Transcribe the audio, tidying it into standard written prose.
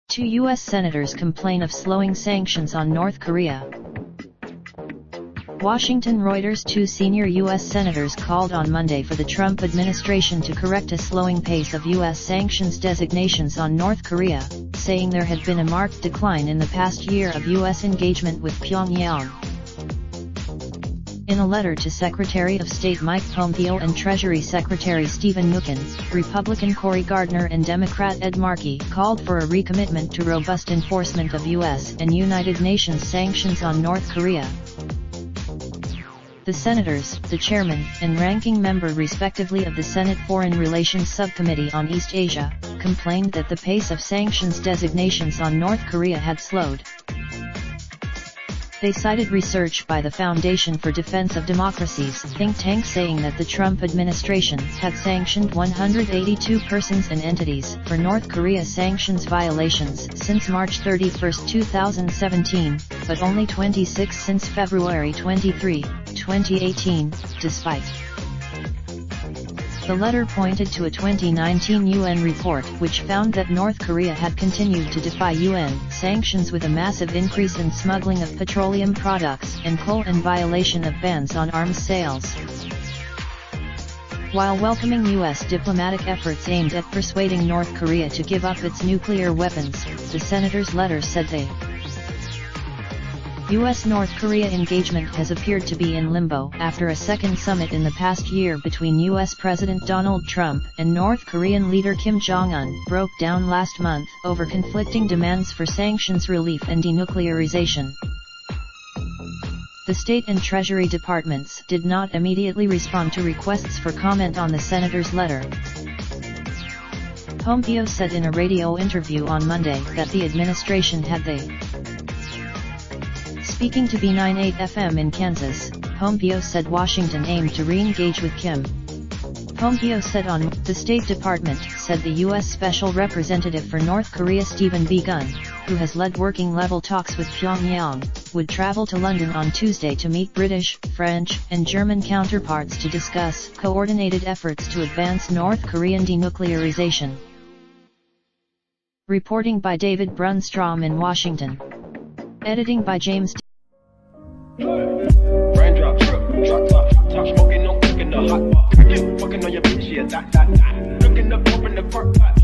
Two U.S. senators complain of slowing sanctions on North Korea. Washington. Reuters. Two senior U.S. senators called on Monday for the Trump administration to correct a slowing pace of U.S. sanctions designations on North Korea, saying there had been a marked decline in the past year of U.S. engagement with Pyongyang. In a letter to Secretary of State Mike Pompeo and Treasury Secretary Stephen Mnuchin, Republican Cory Gardner and Democrat Ed Markey called for a recommitment to robust enforcement of U.S. and United Nations sanctions on North Korea. The senators, the chairman and ranking member respectively of the Senate Foreign Relations Subcommittee on East Asia, complained that the pace of sanctions designations on North Korea had slowed. They cited research by the Foundation for Defense of Democracy's think tank saying that the Trump administration had sanctioned 182 persons and entities for North Korea sanctions violations since March 31, 2017, but only 26 since February 23, 2018, despite. The letter pointed to a 2019 UN report which found that North Korea had continued to defy UN sanctions with a massive increase in smuggling of petroleum products and coal and violation of bans on arms sales. While welcoming U.S. diplomatic efforts aimed at persuading North Korea to give up its nuclear weapons, the senators' letter said they U.S.-North Korea engagement has appeared to be in limbo after a second summit in the past year between U.S. President Donald Trump and North Korean leader Kim Jong-un broke down last month over conflicting demands for sanctions relief and denuclearization. The State and Treasury Departments did not immediately respond to requests for comment on the senators' letter. Pompeo said in a radio interview on Monday that the administration had Speaking to B98 FM in Kansas, Pompeo said Washington aimed to re-engage with Kim. Pompeo said on the State Department said the U.S. Special Representative for North Korea Stephen B. Gunn, who has led working-level talks with Pyongyang, would travel to London on Tuesday to meet British, French, and German counterparts to discuss coordinated efforts to advance North Korean denuclearization. Reporting by David Brunstrom in Washington. Editing by James Raindrop, drop top, top smoking, no cooking the hot pot. Fucking on your bitch, yeah, that. Looking up, open the park pot.